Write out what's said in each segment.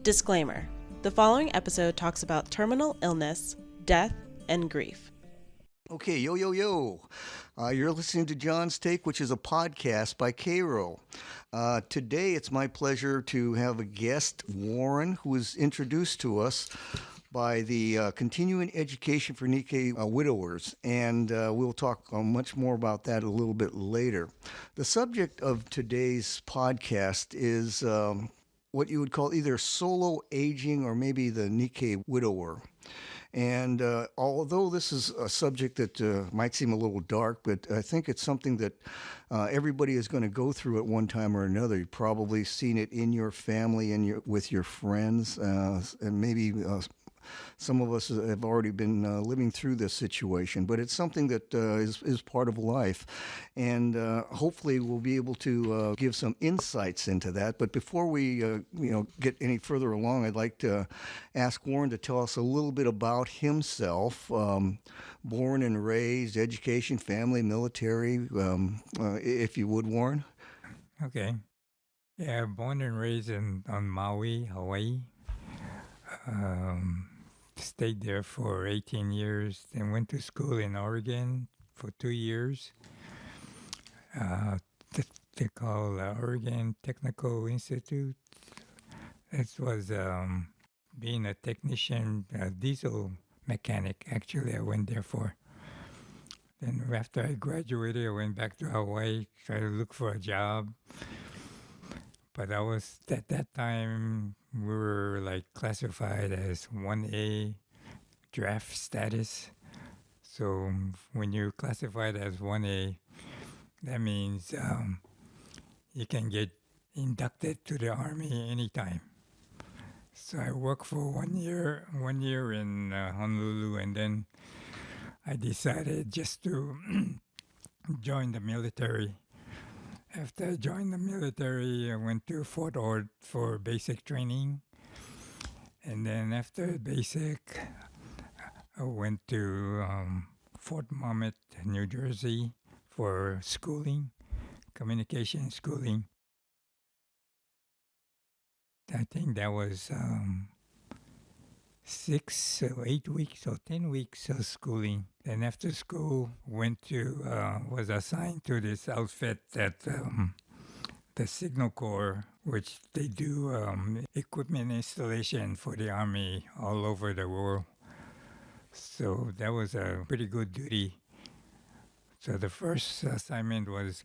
Disclaimer: the following episode talks about terminal illness, death, and grief. Okay, yo. You're listening to John's Take, which is a podcast by Keiro. Today, it's my pleasure to have a guest, Warren, who was introduced to us by the Continuing Education for Nikkei Widowers, and we'll talk much more about that a little bit later. The subject of today's podcast is what you would call either solo aging or maybe the Nikkei widower. And although this is a subject that might seem a little dark, but I think it's something that everybody is going to go through at one time or another. You've probably seen it in your family and with your friends, and maybe some of us have already been living through this situation. But it's something that is part of life, and hopefully we'll be able to give some insights into that. But before we get any further along, I'd like to ask Warren to tell us a little bit about himself. Born and raised, education, family, military, if you would, Warren. Okay. Yeah, born and raised on Maui, Hawaii. Stayed there for 18 years, then went to school in Oregon for 2 years. They call Oregon Technical Institute. It was being a technician, diesel mechanic, actually, I went there for. Then after I graduated, I went back to Hawaii, tried to look for a job. But I was, at that time, we were like classified as 1A draft status. So when you're classified as 1A, that means you can get inducted to the Army anytime. So I worked for 1 year in Honolulu, and then I decided just to join the military. After I joined the military, I went to Fort Ord for basic training. And then after basic, I went to Fort Monmouth, New Jersey for schooling, communication schooling. I think that was 6 or 8 weeks or 10 weeks of schooling. Then after school, was assigned to this outfit at the Signal Corps, which they do equipment installation for the Army all over the world. So that was a pretty good duty. So the first assignment was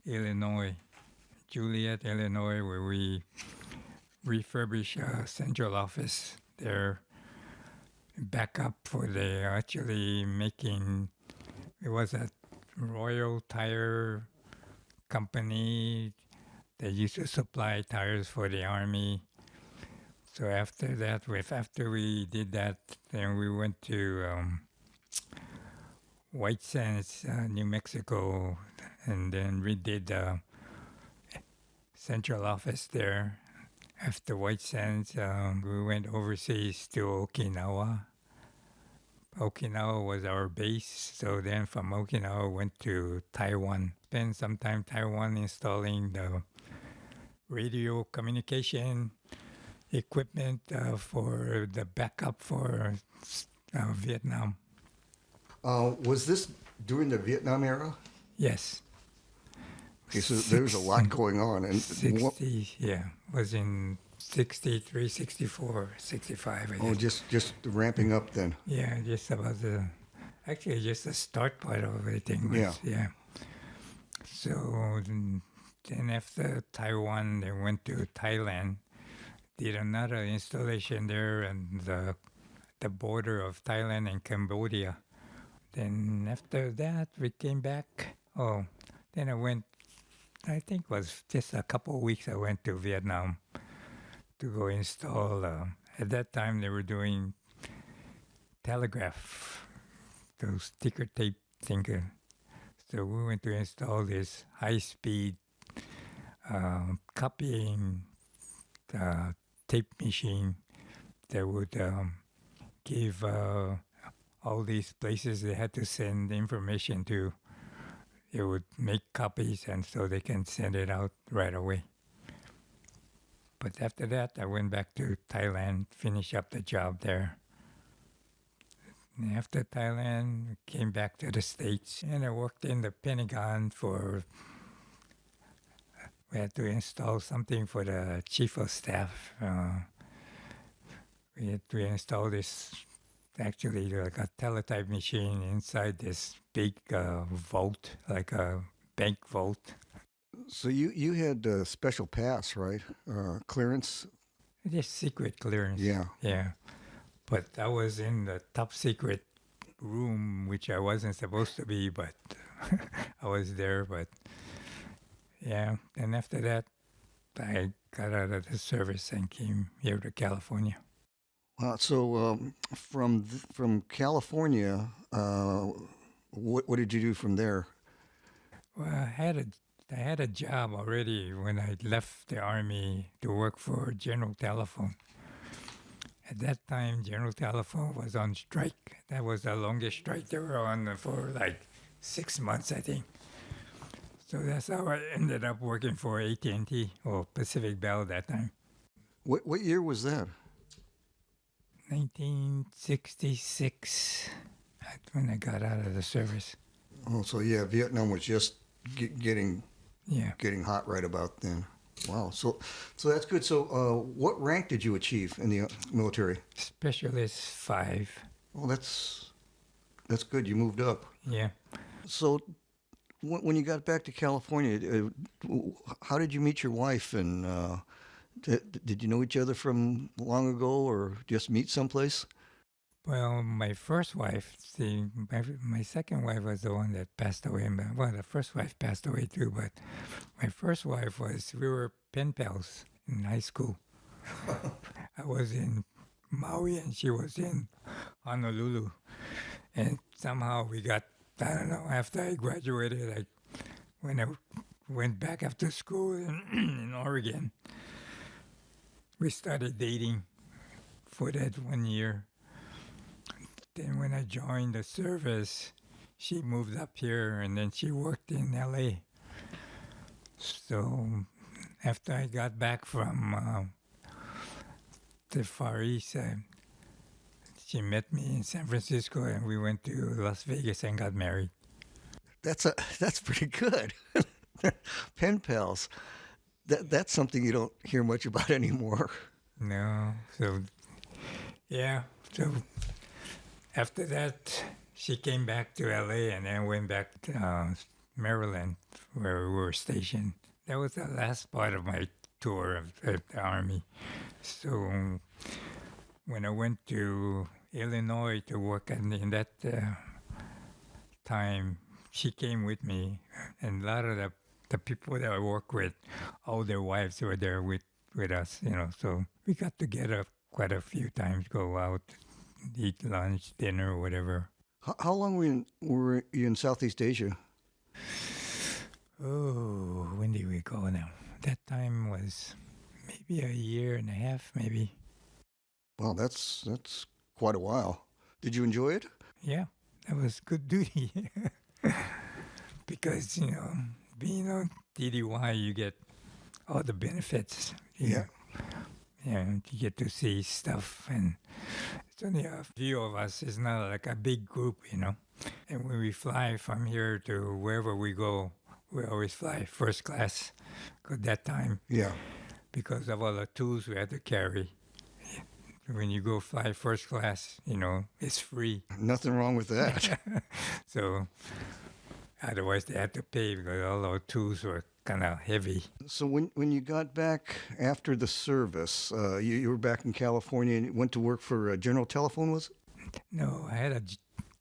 Joliet, Illinois, where we refurbish a central office there. Backup for actually making, it was a Royal Tire company that used to supply tires for the Army. So after we did that, then we went to White Sands, New Mexico, and then we did the central office there. After White Sands, we went overseas to Okinawa. Okinawa was our base, so then from Okinawa went to Taiwan. Spent some time Taiwan installing the radio communication equipment for the backup for Vietnam. Was this during the Vietnam era? Yes. Okay, so there's a lot going on. And 60, was in 63, 64, 65. Oh, just ramping up then. Yeah, just about actually just the start part of everything. Yeah. So then after Taiwan, they went to Thailand, did another installation there and the border of Thailand and Cambodia. Then after that, we came back. Then I went, I think it was just a couple of weeks, I went to Vietnam to go install. At that time, they were doing telegraph, those ticker tape thinker. So we went to install this high-speed copying tape machine that would give all these places they had to send information to. It would make copies, and so they can send it out right away. But after that, I went back to Thailand, finish up the job there. And after Thailand, came back to the States, and I worked in the Pentagon for. We had to install something for the chief of staff. We had to install this, actually like a teletype machine inside this big vault, like a bank vault. So you had a special pass, right? Clearance? Just secret clearance. Yeah. Yeah. But I was in the top secret room, which I wasn't supposed to be, but I was there. But yeah, and after that, I got out of the service and came here to California. So from California, what did you do from there? Well, I had a job already when I left the army to work for General Telephone. At that time, General Telephone was on strike. That was the longest strike they were on for like 6 months, I think. So that's how I ended up working for AT&T or Pacific Bell that time. What year was that? 1966. That's when I got out of the service. Oh, so yeah, Vietnam was just getting Yeah. hot right about then. Wow. So that's good. So what rank did you achieve in the military? Specialist 5. Well, that's good. You moved up. Yeah. So when you got back to California, how did you meet your wife? And did you know each other from long ago, or just meet someplace? Well, my first wife, my second wife was the one that passed away. Well, the first wife passed away too, but my first wife we were pen pals in high school. I was in Maui and she was in Honolulu. And somehow we got, I don't know, after I graduated, like when I went back after school in Oregon, we started dating for that 1 year. Then when I joined the service, she moved up here and then she worked in LA. So after I got back from the Far East, she met me in San Francisco and we went to Las Vegas and got married. That's pretty good. Pen pals. That's something you don't hear much about anymore. No, so yeah, so after that, she came back to LA and then went back to Maryland, where we were stationed. That was the last part of my tour of the Army. So when I went to Illinois to work in that time, she came with me, and a lot of the people that I work with, all their wives were there with us, So we got together quite a few times, go out, eat lunch, dinner, or whatever. How long were you in Southeast Asia? Oh, when did we go now? That time was maybe a year and a half, maybe. Wow, that's quite a while. Did you enjoy it? Yeah, that was good duty. Because, being on TDY, you get all the benefits. Yeah. Yeah, you get to see stuff, and it's only a few of us. It's not like a big group, And when we fly from here to wherever we go, we always fly first class. At that time, Yeah. because of all the tools we had to carry. When you go fly first class, it's free. Nothing wrong with that. So otherwise they had to pay because all our tools were kind of heavy. So when you got back after the service, you were back in California and went to work for General Telephone, was it? No, I had a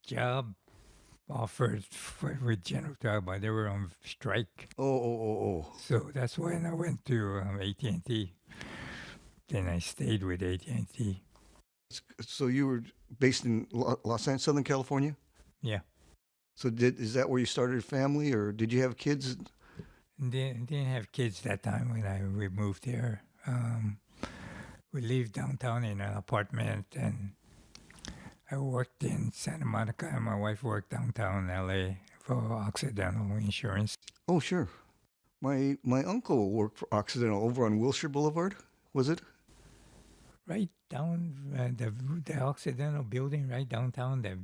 job offered with General Telephone, but they were on strike. Oh. So that's when I went to AT&T. Then I stayed with AT&T. So you were based in Los Angeles, Southern California? Yeah. So is that where you started a family, or did you have kids? Didn't have kids that time when we moved here. We lived downtown in an apartment, and I worked in Santa Monica, and my wife worked downtown LA for Occidental Insurance. Oh, sure. My uncle worked for Occidental over on Wilshire Boulevard. was it? Right down the Occidental building right downtown. I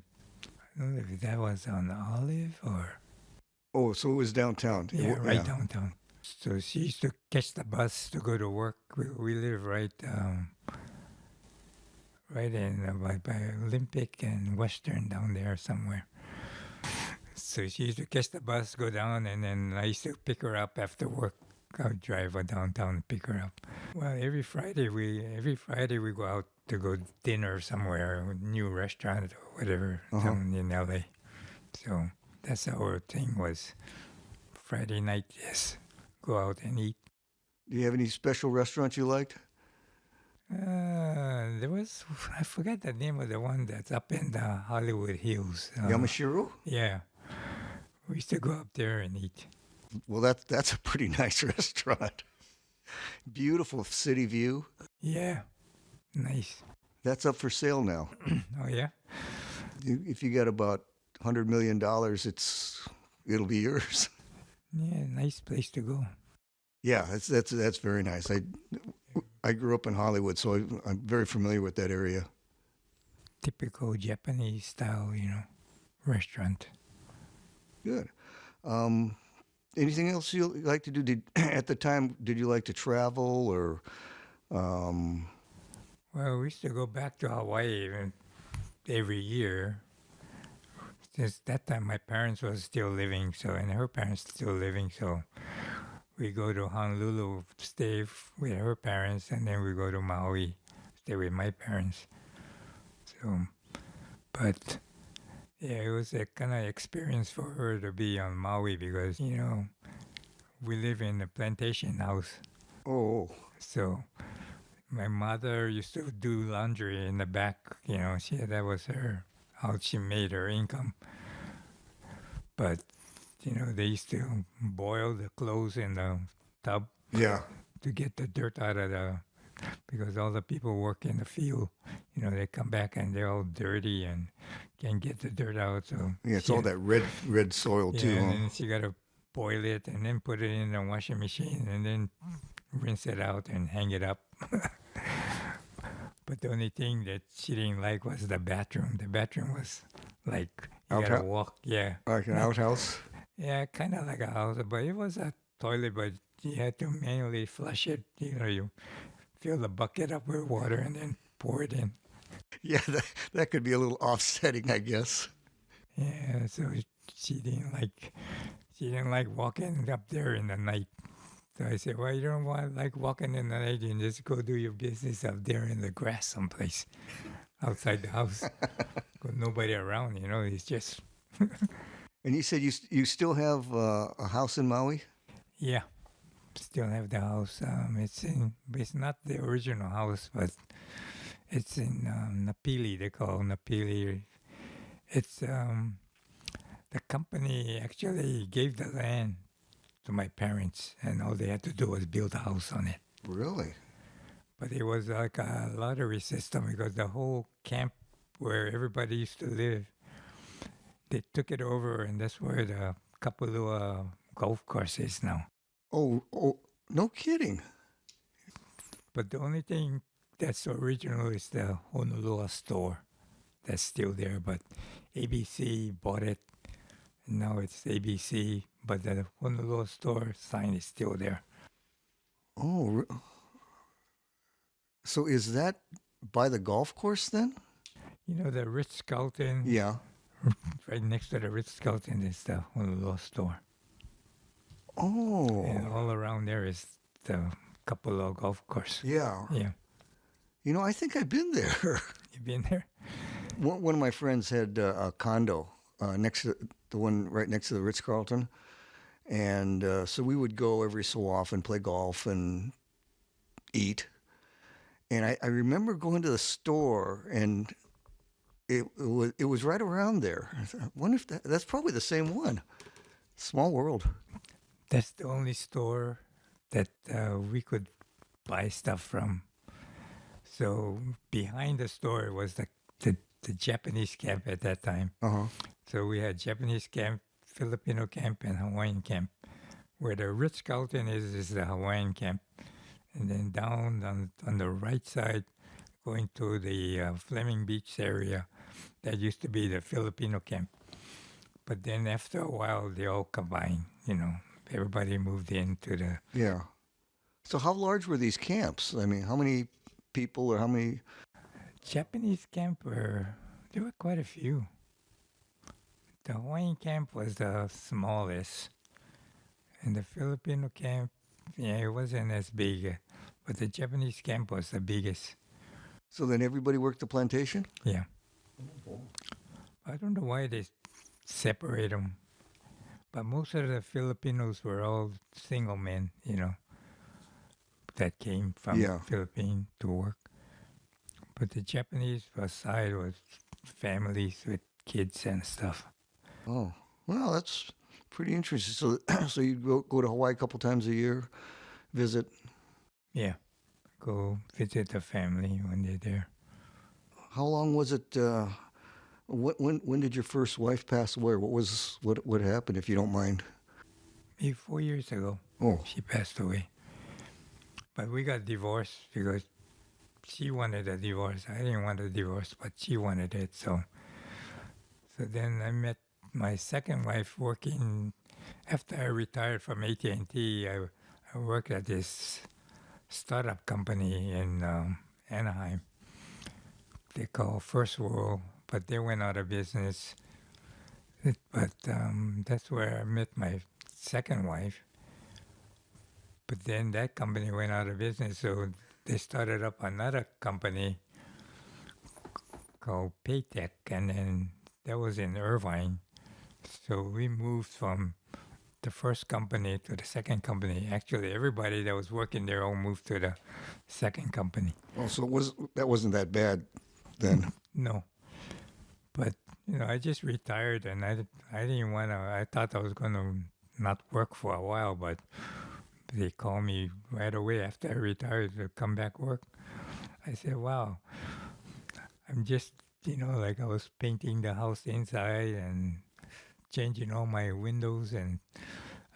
don't know if that was on Olive or Oh, so it was downtown. yeah, right downtown. So she used to catch the bus to go to work. We live right in by Olympic and Western down there somewhere. So she used to catch the bus, go down, and then I used to pick her up after work. I would drive her downtown and pick her up. Well, every Friday we go out to go dinner somewhere, a new restaurant or whatever down in LA. So that's our thing was Friday night. Yes, go out and eat. Do you have any special restaurants you liked? There was I forgot the name of the one that's up in the Hollywood Hills. Yamashiro? Yeah, we used to go up there and eat. Well, that's a pretty nice restaurant. Beautiful city view. Yeah, nice. That's up for sale now. Oh yeah. If you got about $100 million, it'll be yours. Yeah, nice place to go. Yeah, that's very nice. I grew up in Hollywood, so I'm very familiar with that area. Typical Japanese style, restaurant. Good. Anything else you like to do? At the time, did you like to travel or? Well, we used to go back to Hawaii every year. Since that time, my parents was still living, and her parents still living, so we go to Honolulu, stay with her parents, and then we go to Maui, stay with my parents. So, but yeah, it was a kind of experience for her to be on Maui because, we live in a plantation house. Oh. So my mother used to do laundry in the back, that was how she made her income. But, they used to boil the clothes in the tub. Yeah. To get the dirt out of because all the people work in the field, they come back and they're all dirty and can't get the dirt out. So yeah, it's all that red soil too. And then she got to boil it and then put it in the washing machine and then rinse it out and hang it up. But the only thing that she didn't like was the bathroom. The bathroom was like you gotta walk, like an outhouse. Yeah, kind of like a house, but it was a toilet, but you had to manually flush it. You fill the bucket up with water and then pour it in. Yeah, that could be a little offsetting, I guess. Yeah, so she didn't like walking up there in the night. So I said, well, you don't like walking in the night, you just go do your business up there in the grass someplace outside the house. Got nobody around, it's just... And you said you still have a house in Maui? Yeah, still have the house. It's not the original house, but it's in Napili. They call Napili. It's the company actually gave the land to my parents, and all they had to do was build a house on it. Really? But it was like a lottery system because the whole camp where everybody used to live, they took it over, and that's where the Kapalua golf course is now. Oh, no kidding. But the only thing that's original is the Honolulu store. That's still there, but ABC bought it. And now it's ABC, but the Honolulu store sign is still there. Oh, so is that by the golf course then? The Ritz-Carlton. Yeah. Right next to the Ritz-Carlton is the Honolulu store. Oh. And all around there is the Kapalua golf course. Yeah. Yeah. I think I've been there. You been there? One of my friends had a condo next to the one right next to the Ritz-Carlton. And so we would go every so often, play golf and eat. And I remember going to the store, and it was right around there. I wonder if that's probably the same one. Small world. That's the only store that we could buy stuff from. So behind the store was the Japanese camp at that time. Uh-huh. So we had Japanese camp, Filipino camp, and Hawaiian camp. Where the Ritz-Carlton is the Hawaiian camp. and then down on the right side, going to the Fleming Beach area. That used to be the Filipino camp. But then after a while, they all combined. Everybody moved into the Yeah. So how large were these camps? I mean, how many people or how many? Japanese camp. There were quite a few. The Hawaiian camp was the smallest, and the Filipino camp, yeah, it wasn't as big, but the Japanese camp was the biggest. So then everybody worked the plantation? Yeah. I don't know why they separate them, but most of the Filipinos were all single men, that came from Yeah. Philippines to work. But the Japanese side was families with kids and stuff. Oh, well, that's pretty interesting. So, so you go to Hawaii a couple times a year, visit. Yeah, go visit the family when they're there. How long was it? When did your first wife pass away? What happened, if you don't mind? Maybe 4 years ago, Oh, she passed away. But we got divorced because she wanted a divorce. I didn't want a divorce, but she wanted it. So then I met my second wife working. After I retired from AT&T, I worked at this startup company in Anaheim. They call First World, but they went out of business. But that's where I met my second wife. But then that company went out of business, so they started up another company called Paytech, and then that was in Irvine. So we moved from the first company to the second company. Actually, everybody that was working there all moved to the second company. oh, so that wasn't that bad then? No, but I just retired, and I didn't want to. I thought I was going to not work for a while, but they called me right away after I retired to come back work. I said, "Wow, I'm just like I was painting the house inside and changing all my windows." And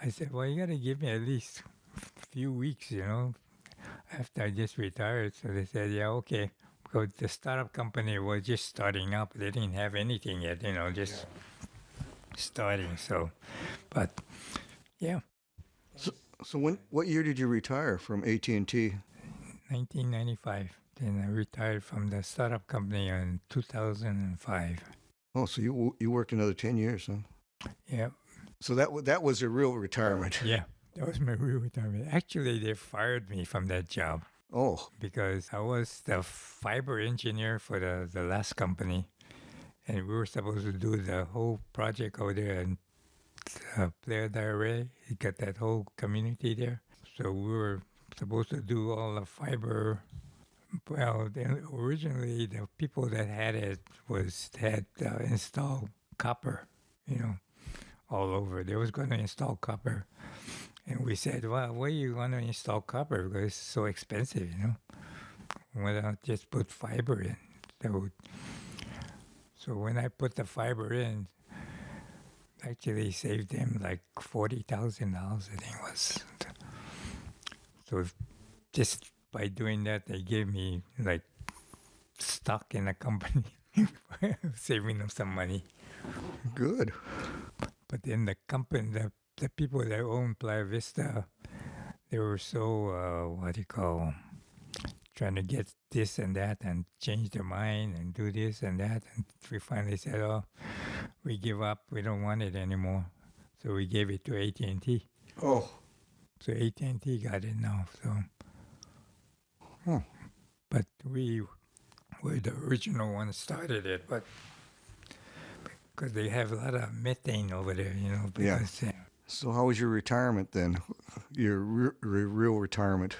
I said, "Well, you got to give me at least a few weeks, after I just retired." So they said, "Yeah, okay." Because the startup company was just starting up. They didn't have anything yet, just starting. So, but yeah, So what year did you retire from AT&T? 1995. Then I retired from the startup company in 2005. Oh, so you worked another 10 years, huh? Yeah, So that was a real retirement. yeah. That was my real retirement. Actually, they fired me from that job Oh, because I was the fiber engineer for the last company, and we were supposed to do the whole project over there in Playa del Rey. You got that whole community there. So we were supposed to do all the fiber. Well, then originally the people that had it had installed copper, all over. They was going to install copper, and we said, "Well, why are you going to install copper? Because it's so expensive, Why not just put fiber in?" So when I put the fiber in, actually saved them like $40,000, I think it was. So just by doing that, they gave me like stock in a company, saving them some money. good. But then the company, the people that own Playa Vista, they were so, trying to get this and that and change their mind and do this and that. And we finally said, "Oh, we give up. We don't want it anymore." So we gave it to AT&T. Oh, So AT&T got it now. So, huh. but we were the original ones started it, but because they have a lot of methane over there, because So how was your retirement then? Your real retirement?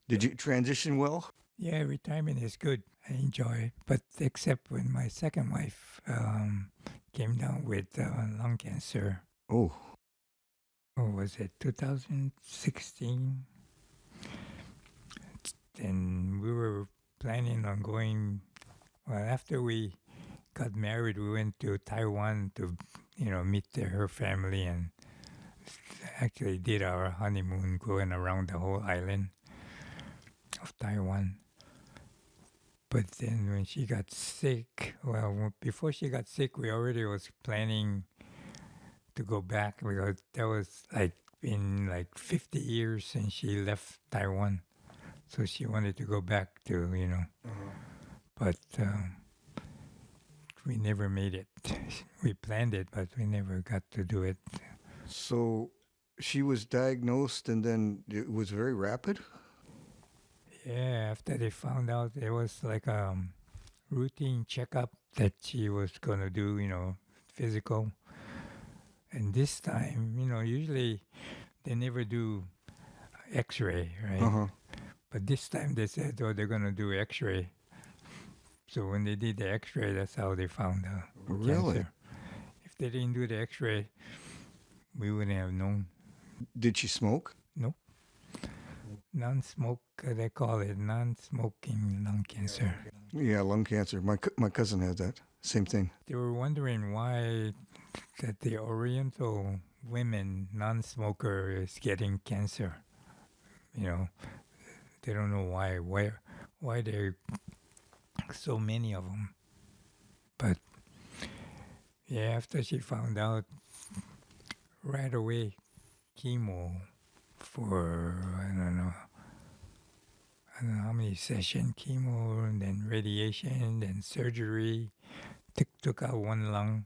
Did you transition well? yeah, retirement is good. I enjoy it, but except when my second wife came down with lung cancer. Oh, What was it, 2016? And we were planning on going. Well, after we got married, we went to Taiwan to, meet her family, and actually did our honeymoon going around the whole island. of Taiwan. But then when she got sick, before she got sick, we already was planning to go back because that was like been like 50 years since she left Taiwan. So she wanted to go back to, but we never made it. We planned it, but we never got to do it. So she was diagnosed and then it was very rapid? Yeah, after they found out, it was like a routine checkup that she was going to do, physical. And this time, usually they never do x-ray, right? Uh-huh. But this time they said, oh, they're going to do x-ray. So when they did the x-ray, that's how they found the Really? cancer. If they didn't do the x-ray, we wouldn't have known. Did she smoke? Nope. Non-smoke, they call it non-smoking lung cancer. Yeah, lung cancer. My cousin had that. Same thing. They were wondering why that the Oriental women, non-smoker, is getting cancer. They don't know why there are so many of them. But yeah, after she found out, right away, chemo for I don't know how many session chemo, and then radiation, then surgery. Took out one lung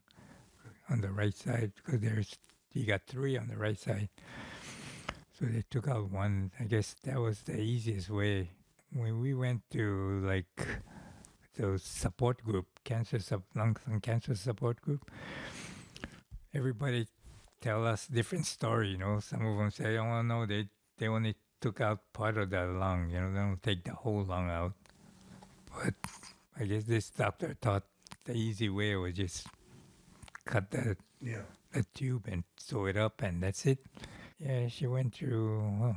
on the right side because you got three on the right side. So they took out one. I guess that was the easiest way. When we went to like those support group, lung cancer support group, everybody tell us different story. Some of them say, "Oh no, they only took out part of the lung. They don't take the whole lung out." But I guess this doctor thought the easy way was just cut the tube and sew it up, and that's it. Yeah, she went through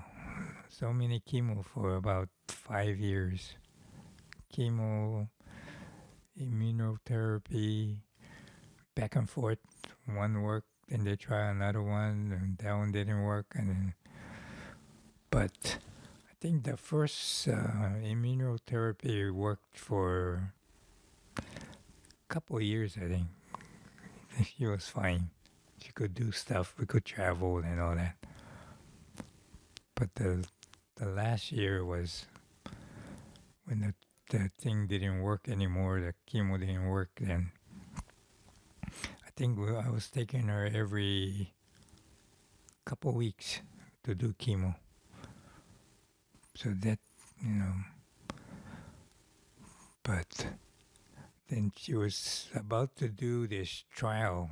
so many chemo for about 5 years. Chemo, immunotherapy, back and forth. One worked, then they try another one, and that one didn't work. But I think the first immunotherapy worked for a couple of years, I think. She was fine. She could do stuff. We could travel and all that. But the last year was when the thing didn't work anymore. The chemo didn't work. Then I think I was taking her every couple weeks to do chemo. So that, but then she was about to do this trial.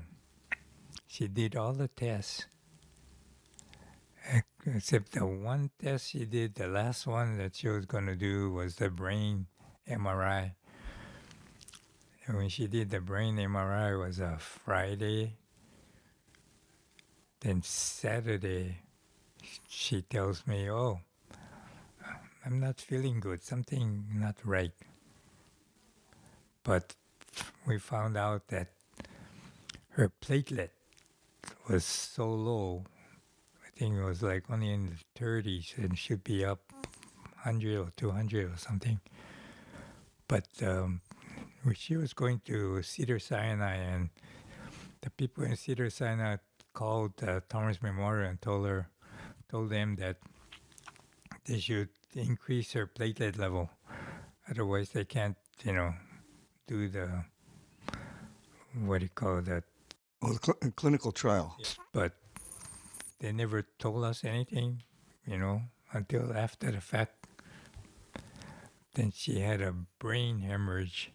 She did all the tests, except the one test she did, the last one that she was going to do was the brain MRI. And when she did the brain MRI, it was a Friday. Then Saturday, she tells me, "Oh, I'm not feeling good. Something not right." But we found out that her platelet was so low. I think it was like only in the 30s and should be up 100 or 200 or something. But she was going to Cedars-Sinai, and the people in Cedars-Sinai called Thomas Memorial and told them that they should increase her platelet level. Otherwise, they can't, do the, what do you call that? Oh, the clinical trial. But they never told us anything, until after the fact. Then she had a brain hemorrhage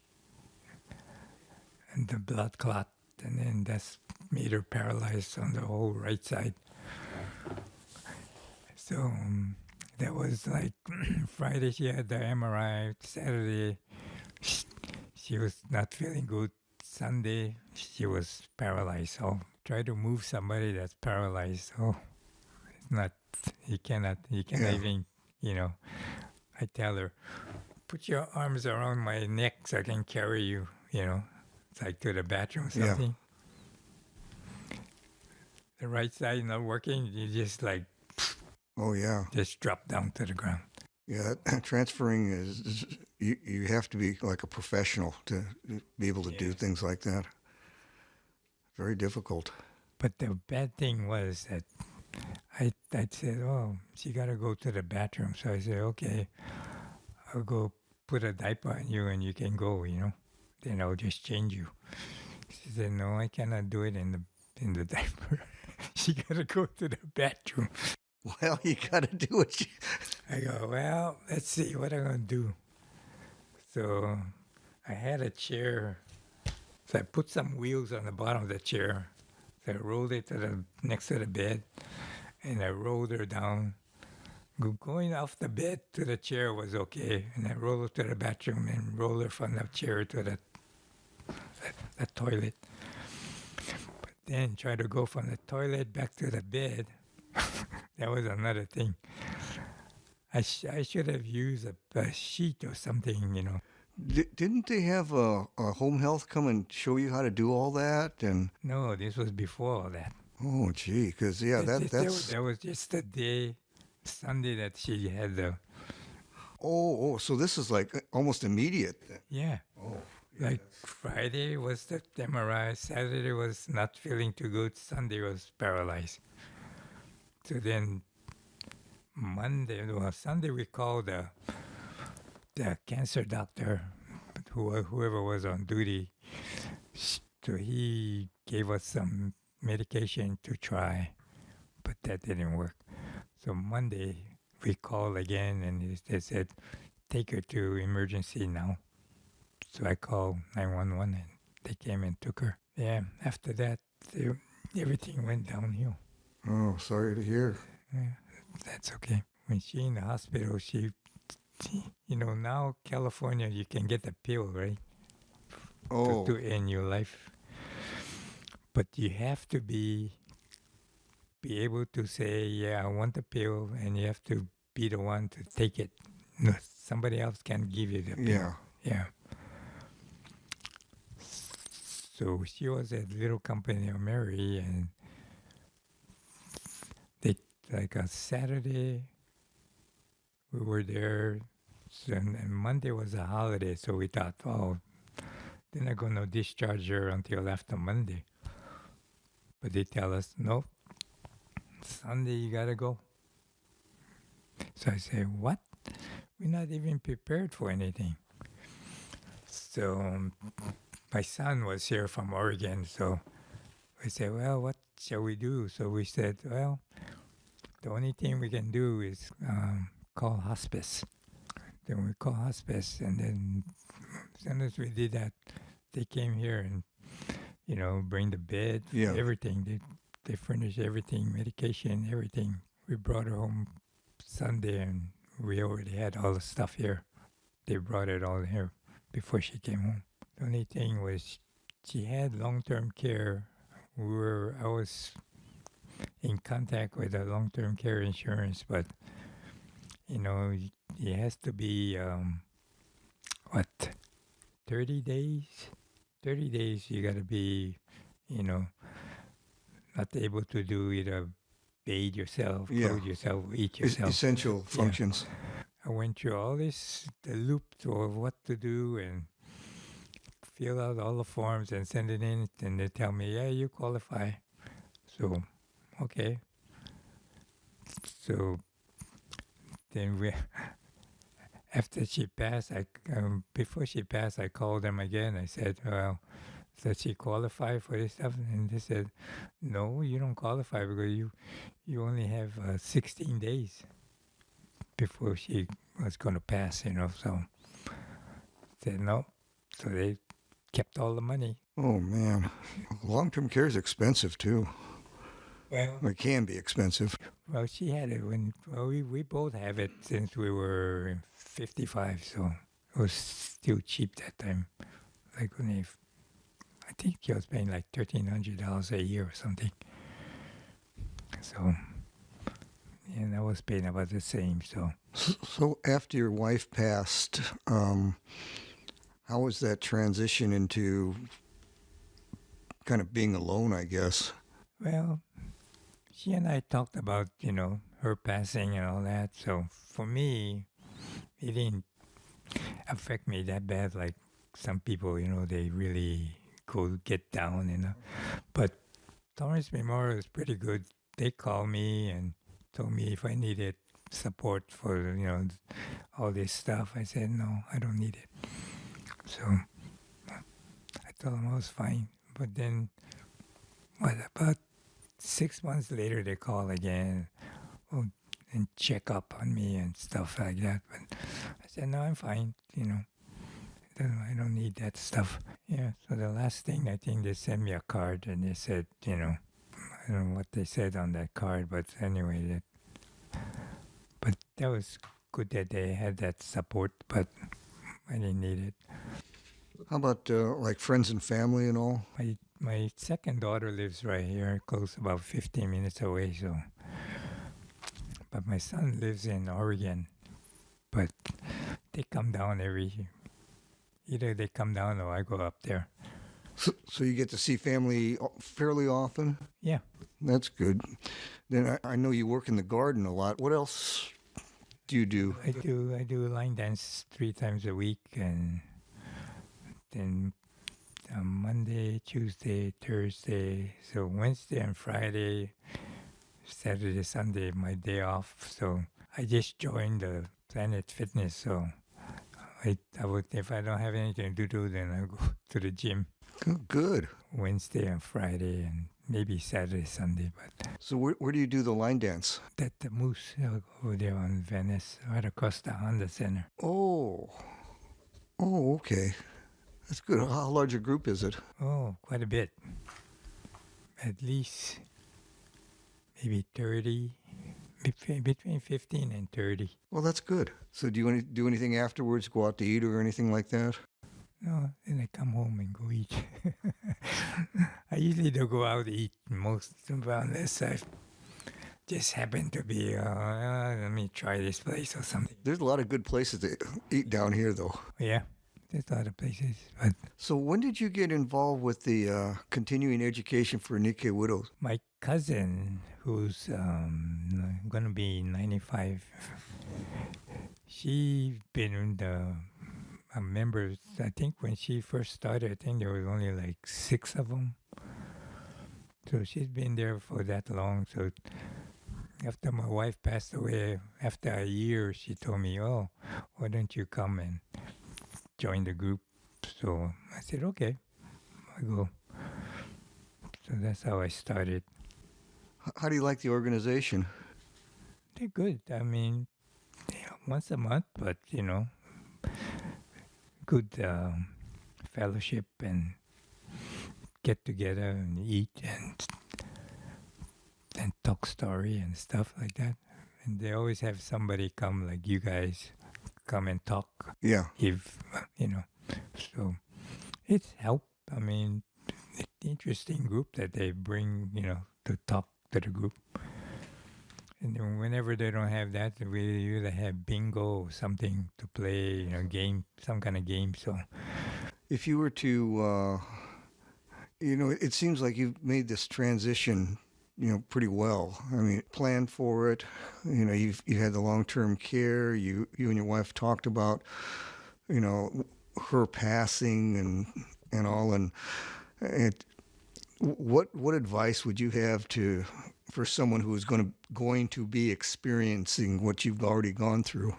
and the blood clot, and then that's made her paralyzed on the whole right side. So that was like Friday she had the MRI, Saturday she was not feeling good, Sunday she was paralyzed. So try to move somebody that's paralyzed. Oh, it's not, you cannot even, I tell her, put your arms around my neck so I can carry you, it's like to the bathroom or something. Yeah. The right side not working, you just like, oh yeah, just drop down to the ground. Yeah, transferring is you have to be like a professional to be able to do things like that. Very difficult. But the bad thing was that I said, oh, she got to go to the bathroom. So I said, okay, I'll go put a diaper on you and you can go, Then I'll just change you. She said, no, I cannot do it in the diaper. She got to go to the bathroom. Well, you got to do what you. I go, well, let's see what I'm going to do. So I had a chair. So I put some wheels on the bottom of the chair. So I rolled it next to the bed, and I rolled her down. Going off the bed to the chair was okay, and I rolled her to the bathroom and rolled her from the chair to the toilet. But then try to go from the toilet back to the bed. That was another thing. I should have used a sheet or something. Didn't they have a home health come and show you how to do all that? And No, this was before all that. oh, gee, because That was just the day, Sunday, that she had the. Oh, so this is like almost immediate. Yeah. Oh, Like Friday was the MRI, Saturday was not feeling too good, Sunday was paralyzed. So then Sunday we called the cancer doctor, whoever was on duty. So he gave us some medication to try, but that didn't work. So Monday we called again and they said, take her to emergency now. So I called 911 and they came and took her. Yeah, after that, everything went downhill. Oh, sorry to hear. Yeah, that's okay. When she in the hospital, now California, you can get a pill, right? Oh, To end your life. But you have to be able to say, yeah, I want the pill, and you have to be the one to take it. No, somebody else can give you the pill. yeah. Yeah. So she was at little company of Mary, and they like a Saturday we were there, and Monday was a holiday, so we thought, oh, they're not going to discharge her until after Monday. But they tell us, nope, Sunday you got to go. So I say, what? We're not even prepared for anything. So my son was here from Oregon, so we said, well, what shall we do? So we said, well, the only thing we can do is call hospice. Then we call hospice, and then as soon as we did that, they came here and, bring the bed, Yeah. everything. They furnished everything, medication, everything. We brought her home Sunday, and we already had all the stuff here. They brought it all here before she came home. The only thing was she had long-term care. I was in contact with the long-term care insurance, but it has to be 30 days. 30 days you got to be, not able to do either bathe yourself, Yeah. clothe yourself, eat yourself. Essential functions. I went through all the loop of what to do and fill out all the forms and send it in, and they tell me, yeah, you qualify. So, okay. So then after she passed, before she passed, I called them again. I said, well, does she qualify for this stuff? And they said, no, you don't qualify because you only have 16 days before she was going to pass, So I said, no. So they kept all the money. Oh, man. Long-term care is expensive, too. Well, It can be expensive. Well, she had it we both have it since we were 55, so it was still cheap that time. Like I think she was paying like $1,300 a year or something. So, and I was paying about the same. So after your wife passed, how was that transition into kind of being alone, I guess? Well, she and I talked about, her passing and all that. So for me, it didn't affect me that bad. Like some people, they really go get down, But Torrance Memorial is pretty good. They called me and told me if I needed support for, all this stuff. I said, no, I don't need it. So I told them I was fine. But then, about 6 months later, they call again and check up on me and stuff like that. But I said, no, I'm fine, I don't need that stuff. Yeah, so the last thing, I think they sent me a card and they said, I don't know what they said on that card, but anyway, but that was good that they had that support, but I didn't need it. How about like friends and family and all? My second daughter lives right here, close, about 15 minutes away, so. But my son lives in Oregon, but they come down either they come down or I go up there. So you get to see family fairly often? Yeah. That's good. Then I know you work in the garden a lot. What else do you do? I do line dance 3 times a week, and then Monday, Tuesday, Thursday, so Wednesday and Friday, Saturday, Sunday, my day off. So I just joined the Planet Fitness. So I would, if I don't have anything to do, then I go to the gym. Good. Wednesday and Friday, and maybe Saturday, Sunday. But So where do you do the line dance? the Moose over there on Venice, right across the Honda Center. Oh, okay. That's good. How large a group is it? Oh, quite a bit. At least maybe 30, between 15 and 30. Well, that's good. So do you do anything afterwards? Go out to eat or anything like that? No, then I come home and go eat. I usually don't go out to eat most, unless I just happen to be, let me try this place or something. There's a lot of good places to eat down here, though. Yeah, there's a lot of places. But So when did you get involved with the continuing education for Nikkei Widowed? my cousin, who's going to be 95, she's been a member. I think when she first started, I think there was only like 6 of them. So she's been there for that long. So after my wife passed away, after a year, she told me, "Oh, why don't you come and join the group?" So I said, "Okay, I go." So that's how I started. How do you like the organization? They're good. I mean, once a month, but good fellowship and get together and eat and talk story and stuff like that. And they always have somebody come, like you guys, come and talk. Yeah. If so it's help. I mean, it's an interesting group that they bring, to talk to the group. And then whenever they don't have that, we either have bingo or something to play, game, some kind of game. So If you were to, it seems like you've made this transition, pretty well. I mean, planned for it. You had the long-term care. You and your wife talked about, her passing and all. And what advice would you have for someone who is going to be experiencing what you've already gone through?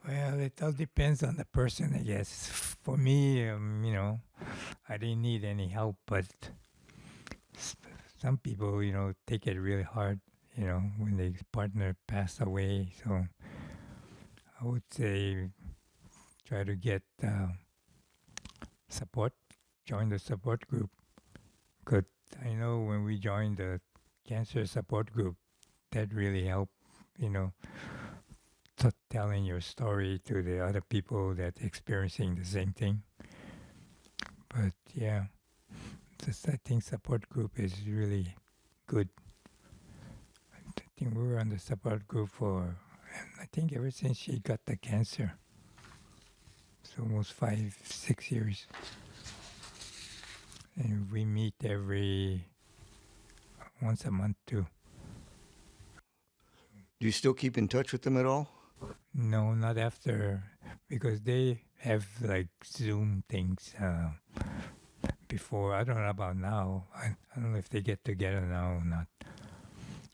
Well, it all depends on the person, I guess. For me, I didn't need any help, but some people, take it really hard, when their partner passed away. So I would say try to get support, join the support group. Because I know when we joined the cancer support group, that really helped, telling your story to the other people that experiencing the same thing. But yeah, I think support group is really good. I think we were on the support group for, I think ever since she got the cancer. It's almost 5-6 years. And we meet once a month too. Do you still keep in touch with them at all? No, not after, because they have like Zoom things before. I don't know about now. I don't know if they get together now or not.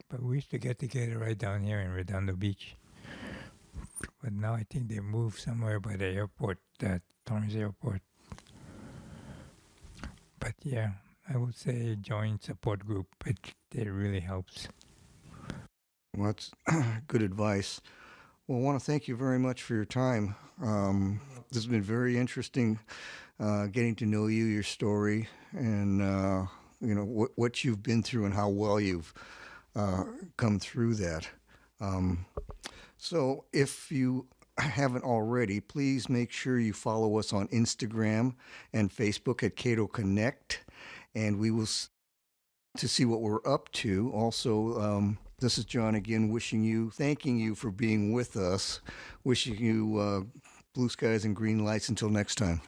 But we used to get together right down here in Redondo Beach. But now I think they moved somewhere by the airport, Torrance Airport. But yeah, I would say join support group. It really helps. Well, that's good advice. Well, I want to thank you very much for your time. This has been very interesting, getting to know you, your story, and what you've been through and how well you've come through that. So, if you haven't already, please make sure you follow us on Instagram and Facebook at Keiro Connect, and we will to see what we're up to. Also, this is John again, thanking you for being with us, wishing you blue skies and green lights until next time.